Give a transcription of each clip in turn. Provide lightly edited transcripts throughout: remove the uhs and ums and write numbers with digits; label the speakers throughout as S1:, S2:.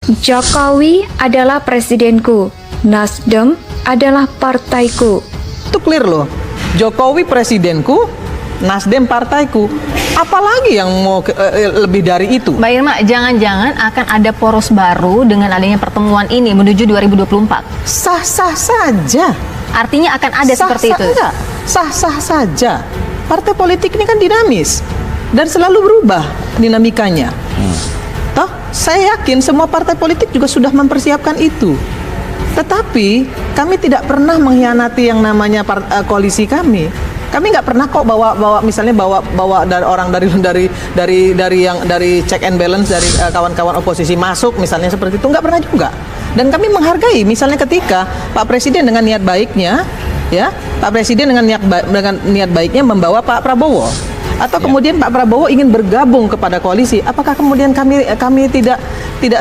S1: Jokowi adalah presidenku, Nasdem adalah partaiku.
S2: Itu clear loh. Jokowi presidenku, Nasdem partaiku. Apalagi yang mau lebih dari itu?
S3: Mbak Irma, jangan-jangan akan ada poros baru dengan adanya pertemuan ini menuju 2024?
S2: Sah-sah saja.
S3: Artinya akan ada seperti itu?
S2: Sah-sah saja. Partai politik ini kan dinamis dan selalu berubah dinamikanya. Toh, saya yakin semua partai politik juga sudah mempersiapkan itu. Tetapi kami tidak pernah mengkhianati yang namanya koalisi kami. Kami nggak pernah kok bawa misalnya bawa dari orang dari check and balance dari kawan-kawan oposisi masuk misalnya seperti itu, nggak pernah juga. Dan kami menghargai misalnya ketika Pak Presiden dengan niat baiknya, ya Pak Presiden dengan niat baiknya membawa Pak Prabowo, atau kemudian Pak Prabowo ingin bergabung kepada koalisi, apakah kemudian kami tidak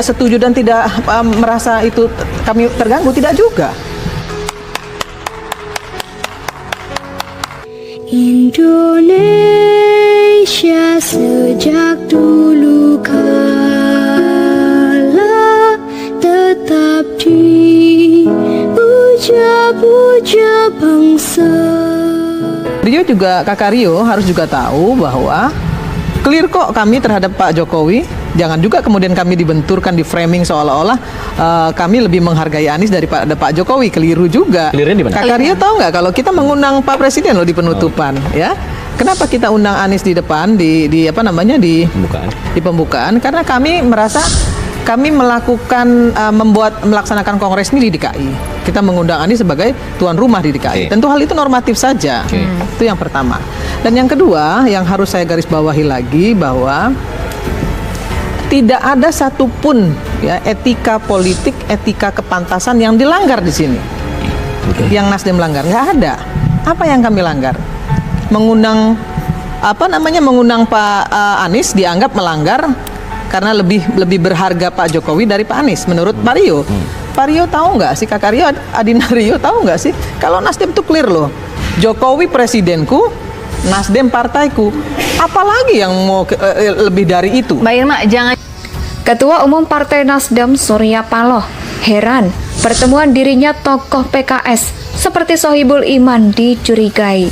S2: setuju dan tidak merasa itu kami terganggu? Tidak juga.
S4: Indonesia sejak dulu kala tetap dipuja-puja bangsa.
S2: Rio juga, Kakak Rio harus juga tahu bahwa clear kok kami terhadap Pak Jokowi. Jangan juga kemudian kami dibenturkan, di framing seolah-olah kami lebih menghargai Anies daripada Pak Jokowi. Keliru juga.
S5: Clearnya di mana?
S2: Kakak Rio tahu nggak kalau kita mengundang Pak Presiden loh di penutupan, ya? Kenapa kita undang Anies di depan di pembukaan? Karena kami merasa kami melaksanakan kongres ini di DKI. Kita mengundang Anies sebagai tuan rumah di DKI. Tentu hal itu normatif saja. Itu yang pertama. Dan yang kedua, yang harus saya garis bawahi lagi bahwa tidak ada satupun ya etika politik, etika kepantasan yang dilanggar di sini. Yang Nasdem langgar nggak ada. Apa yang kami langgar? Mengundang Pak Anies dianggap melanggar karena lebih berharga Pak Jokowi dari Pak Anies menurut Pak Rio. Pak Rio tahu nggak sih, Kakak Rio, Adina Rio tahu nggak sih kalau Nasdem itu clear loh. Jokowi presidenku, Nasdem partaiku. Apalagi yang mau lebih dari itu?
S3: Mbak Irma, jangan.
S1: Ketua Umum Partai Nasdem Surya Paloh heran pertemuan dirinya tokoh PKS seperti Sohibul Iman dicurigai.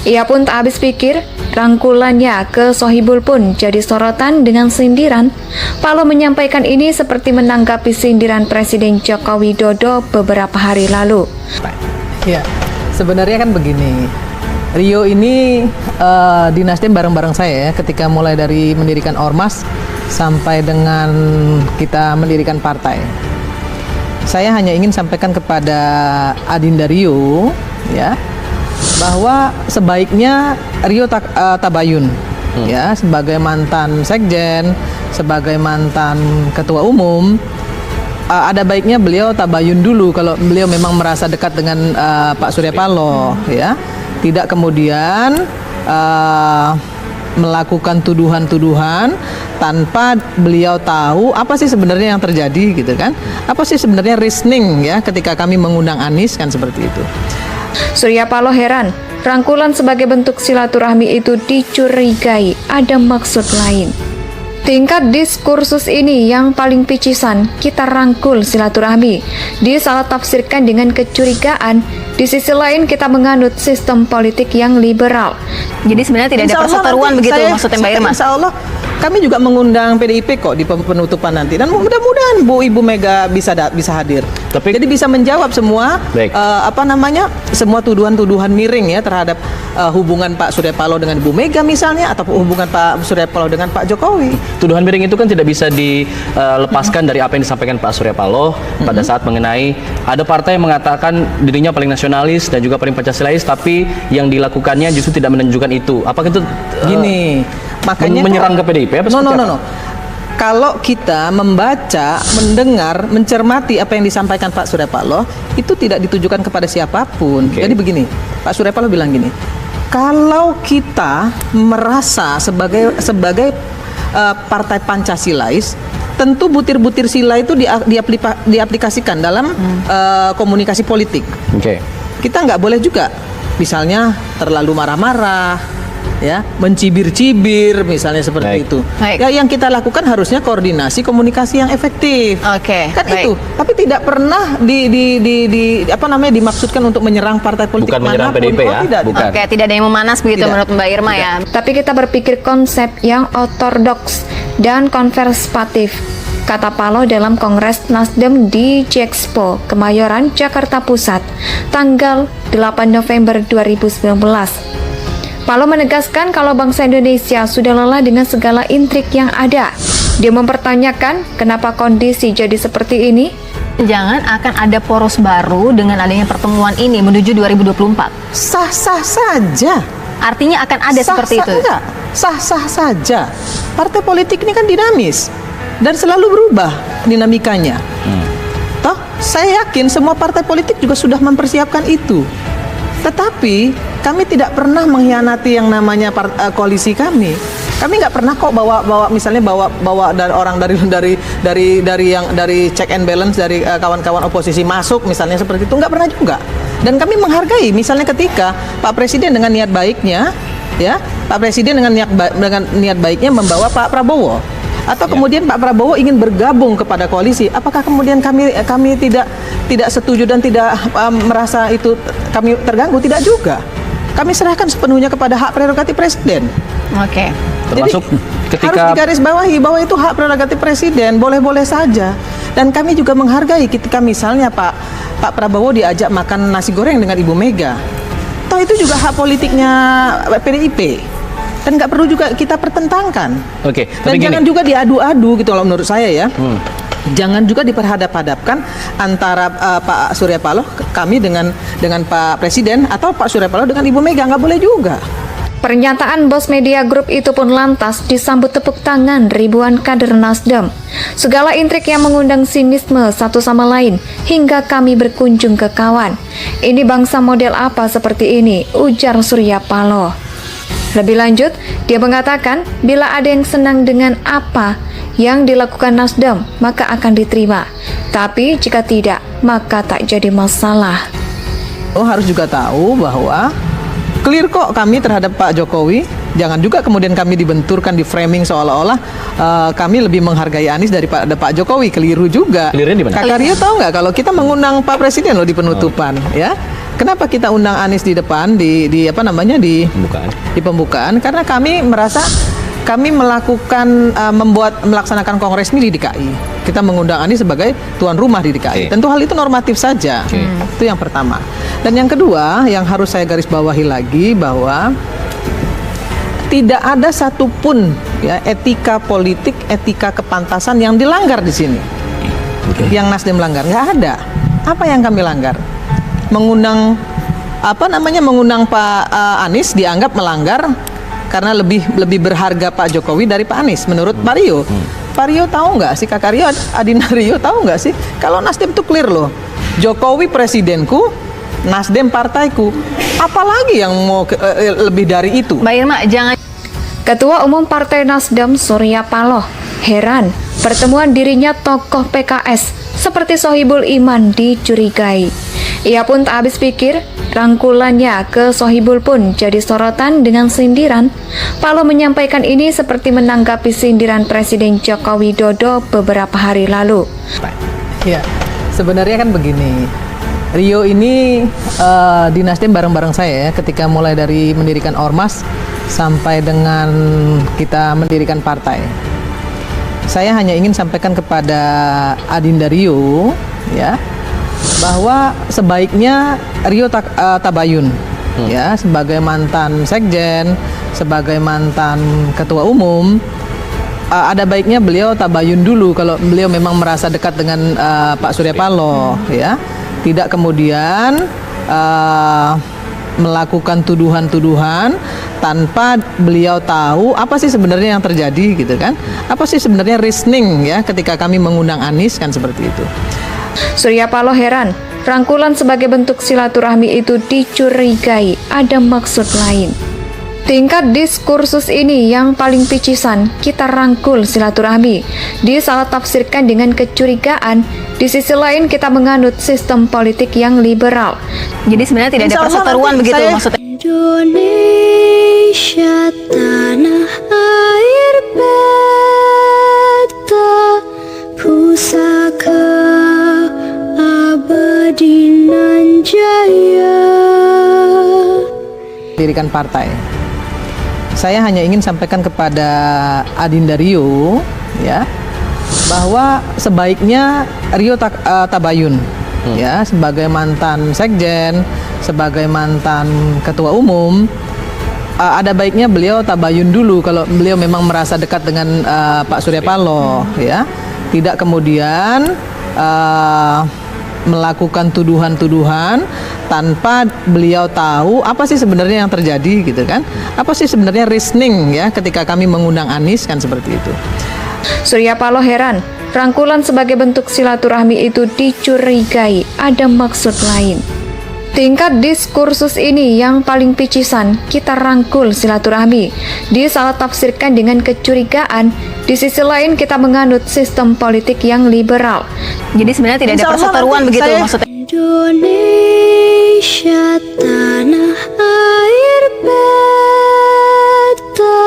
S1: Ia pun tak habis pikir, rangkulannya ke Sohibul pun jadi sorotan dengan sindiran. Paloh menyampaikan ini seperti menanggapi sindiran Presiden Joko Widodo beberapa hari lalu.
S2: Ya, sebenarnya kan begini. Rio ini di Nasdem bareng-bareng saya ya, ketika mulai dari mendirikan Ormas sampai dengan kita mendirikan partai. Saya hanya ingin sampaikan kepada Adinda Rio ya, bahwa sebaiknya Rio tabayun ya, sebagai mantan sekjen, sebagai mantan ketua umum, ada baiknya beliau tabayun dulu kalau beliau memang merasa dekat dengan Pak Surya Paloh ya. Tidak kemudian melakukan tuduhan-tuduhan tanpa beliau tahu apa sih sebenarnya yang terjadi gitu kan. Apa sih sebenarnya reasoning ya ketika kami mengundang Anies kan seperti itu.
S1: Surya Paloh heran, rangkulan sebagai bentuk silaturahmi itu dicurigai ada maksud lain. Tingkat diskursus ini yang paling picisan, kita rangkul silaturahmi, disalah tafsirkan dengan kecurigaan. Di sisi lain kita menganut sistem politik yang liberal.
S3: Jadi sebenarnya tidak ada perseteruan begitu maksudnya Mbak Irma?
S2: Insya Allah kami juga mengundang PDIP kok di penutupan nanti, dan mudah-mudahan Ibu Mega bisa hadir. Jadi bisa menjawab semua semua tuduhan-tuduhan miring ya terhadap hubungan Pak Surya Paloh dengan Ibu Mega misalnya, atau hubungan Pak Surya Paloh dengan Pak Jokowi.
S5: Tuduhan miring itu kan tidak bisa dilepaskan dari apa yang disampaikan Pak Surya Paloh pada saat mengenai ada partai yang mengatakan dirinya paling nasionalis dan juga paling Pancasilais, tapi yang dilakukannya justru tidak menunjukkan itu. Apakah itu
S2: gini? Makanya
S5: menyerang ke PDIP?
S2: No. Kalau kita membaca, mendengar, mencermati apa yang disampaikan Pak Surya Paloh, itu tidak ditujukan kepada siapapun. Jadi begini, Pak Surya Paloh bilang gini, kalau kita merasa sebagai partai Pancasilais, tentu butir-butir sila itu diaplikasikan dalam komunikasi politik. Kita nggak boleh juga, misalnya terlalu marah-marah, ya, mencibir-cibir misalnya seperti
S5: Baik.
S2: itu.
S3: Baik.
S2: Ya, yang kita lakukan harusnya koordinasi komunikasi yang efektif.
S3: Oke,
S2: Kan
S3: baik.
S2: itu. Tapi tidak pernah dimaksudkan untuk menyerang partai politik
S5: Bukan menyerang
S2: manapun.
S5: PDIP ya?
S2: Tidak.
S5: Bukan.
S3: Oke, tidak ada yang memanas begitu
S2: Tidak.
S3: menurut Mbak Irma ya.
S1: Tapi kita berpikir konsep yang ortodoks dan konservatif, kata Paloh dalam Kongres Nasdem di Jexpo, Kemayoran, Jakarta Pusat, tanggal 8 November 2019. Paloh menegaskan kalau bangsa Indonesia sudah lelah dengan segala intrik yang ada. Dia mempertanyakan kenapa kondisi jadi seperti ini.
S3: Jangan akan ada poros baru dengan adanya pertemuan ini menuju 2024.
S2: Sah-sah saja.
S3: Artinya akan ada seperti itu.
S2: Enggak. Sah-sah saja. Partai politik ini kan dinamis dan selalu berubah dinamikanya. Toh, saya yakin semua partai politik juga sudah mempersiapkan itu. Tetapi kami tidak pernah mengkhianati yang namanya koalisi kami. Kami nggak pernah kok bawa dari orang dari check and balance dari kawan-kawan oposisi masuk misalnya seperti itu, nggak pernah juga. Dan kami menghargai misalnya ketika Pak Presiden dengan niat baiknya, ya Pak Presiden dengan niat baiknya membawa Pak Prabowo. Atau kemudian Pak Prabowo ingin bergabung kepada koalisi, apakah kemudian kami tidak setuju dan tidak merasa itu kami terganggu? Tidak juga. Kami serahkan sepenuhnya kepada hak prerogatif Presiden.
S3: Oke.
S5: Termasuk
S2: Jadi,
S5: ketika
S2: harus digarisbawahi bahwa itu hak prerogatif Presiden, boleh-boleh saja. Dan kami juga menghargai ketika misalnya Pak Prabowo diajak makan nasi goreng dengan Ibu Mega. Toh itu juga hak politiknya PDIP. Dan nggak perlu juga kita pertentangkan.
S5: Oke,
S2: Dan
S5: tapi gini.
S2: jangan juga diadu-adu gitu loh menurut saya ya. Jangan juga diperhadap-hadapkan antara Pak Surya Paloh kami dengan Pak Presiden atau Pak Surya Paloh dengan Ibu Mega, nggak boleh juga.
S1: Pernyataan bos media grup itu pun lantas disambut tepuk tangan ribuan kader Nasdem. Segala intrik yang mengundang sinisme satu sama lain hingga kami berkunjung ke kawan. Ini bangsa model apa seperti ini? Ujar Surya Paloh. Lebih lanjut, dia mengatakan bila ada yang senang dengan apa yang dilakukan Nasdem, maka akan diterima. Tapi jika tidak, maka tak jadi masalah.
S2: Harus juga tahu bahwa clear kok kami terhadap Pak Jokowi. Jangan juga kemudian kami dibenturkan, di framing seolah-olah kami lebih menghargai Anies daripada Pak Jokowi. Keliru juga.
S5: Clearnya di mana?
S2: Kakak Rio tahu nggak kalau kita mengundang Pak Presiden loh di penutupan, ya? Kenapa kita undang Anies di depan di pembukaan? Karena kami merasa kami melaksanakan kongres ini di DKI. Kita mengundang Anies sebagai tuan rumah di DKI. Tentu hal itu normatif saja. Itu yang pertama. Dan yang kedua, yang harus saya garis bawahi lagi bahwa tidak ada satupun ya etika politik, etika kepantasan yang dilanggar di sini. Yang Nasdem langgar nggak ada. Apa yang kami langgar? Mengundang Pak Anies dianggap melanggar karena lebih berharga Pak Jokowi dari Pak Anies menurut Pak Rio. Pak Rio tahu nggak sih, Kakak Rio, Adina Rio tahu nggak sih kalau Nasdem itu clear loh, Jokowi presidenku, Nasdem partaiku, apalagi yang mau lebih dari itu?
S3: Mbak Irma, jangan.
S1: Ketua Umum Partai Nasdem Surya Paloh heran pertemuan dirinya tokoh PKS seperti Sohibul Iman dicurigai. Ia pun tak habis pikir, rangkulannya ke Sohibul pun jadi sorotan dengan sindiran. Paloh menyampaikan ini seperti menanggapi sindiran Presiden Joko Widodo beberapa hari lalu.
S2: Ya, sebenarnya kan begini. Rio ini di Nasdem bareng-bareng saya ya, ketika mulai dari mendirikan Ormas sampai dengan kita mendirikan partai. Saya hanya ingin sampaikan kepada Adinda Rio ya, bahwa sebaiknya Rio tabayun ya, sebagai mantan sekjen, sebagai mantan ketua umum, ada baiknya beliau tabayun dulu kalau beliau memang merasa dekat dengan Pak Surya Paloh ya, tidak kemudian melakukan tuduhan-tuduhan tanpa beliau tahu apa sih sebenarnya yang terjadi gitu kan, apa sih sebenarnya reasoning ya ketika kami mengundang Anies kan seperti itu.
S1: Surya Paloh heran, rangkulan sebagai bentuk silaturahmi itu dicurigai ada maksud lain. Tingkat diskursus ini yang paling picisan, kita rangkul silaturahmi, disalah tafsirkan dengan kecurigaan. Di sisi lain kita menganut sistem politik yang liberal.
S3: Jadi sebenarnya tidak ada
S2: Insya Allah
S3: perseteruan
S2: nanti
S3: begitu
S2: saya-
S3: maksudnya.
S4: Indonesia Indonesia tanah air beta pusaka abadi nan jaya.
S2: Dirikan partai. Saya hanya ingin sampaikan kepada Adinda Rio, ya, bahwa sebaiknya Rio tabayun, ya, sebagai mantan sekjen, sebagai mantan ketua umum, ada baiknya beliau tabayun dulu kalau beliau memang merasa dekat dengan Pak Surya Paloh, ya, tidak kemudian melakukan tuduhan-tuduhan tanpa beliau tahu apa sih sebenarnya yang terjadi, gitu kan? Apa sih sebenarnya reasoning, ya, ketika kami mengundang Anies, kan seperti itu.
S1: Surya Paloh heran, rangkulan sebagai bentuk silaturahmi itu dicurigai ada maksud lain. Tingkat diskursus ini yang paling picisan, kita rangkul silaturahmi, disalah tafsirkan dengan kecurigaan. Di sisi lain kita menganut sistem politik yang liberal.
S3: Jadi sebenarnya tidak ada
S2: Insya Allah
S3: perseteruan
S2: nanti
S3: begitu
S2: saya-
S3: maksudnya.
S4: Indonesia tanah air beta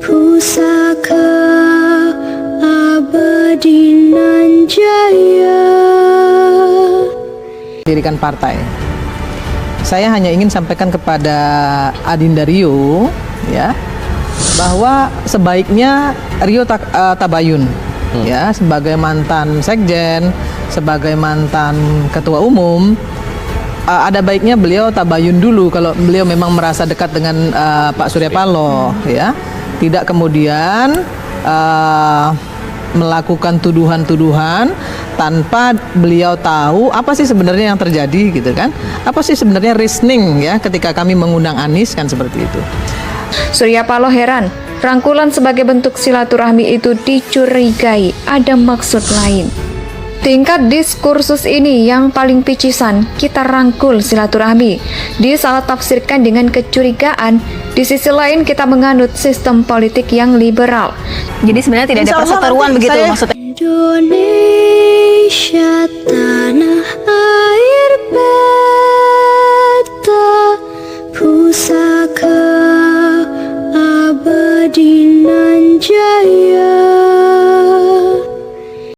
S4: pusaka abadi nan jaya.
S2: Dirikan partai. Saya hanya ingin sampaikan kepada Adinda Rio, ya, bahwa sebaiknya Rio tabayun, ya, sebagai mantan sekjen, sebagai mantan ketua umum, ada baiknya beliau tabayun dulu kalau beliau memang merasa dekat dengan Pak Surya Paloh, ya, tidak kemudian melakukan tuduhan-tuduhan tanpa beliau tahu apa sih sebenarnya yang terjadi, gitu kan? Apa sih sebenarnya reasoning, ya, ketika kami mengundang Anies, kan seperti itu.
S1: Surya Paloh heran, rangkulan sebagai bentuk silaturahmi itu dicurigai ada maksud lain. Tingkat diskursus ini yang paling picisan, kita rangkul silaturahmi, disalah tafsirkan dengan kecurigaan. Di sisi lain kita menganut sistem politik yang liberal.
S3: Jadi sebenarnya tidak ada
S2: Insya Allah
S3: perseteruan
S2: nanti
S3: begitu
S2: saya-
S3: maksudnya.
S4: Indonesia tanah air beta pusaka abadi nan jaya.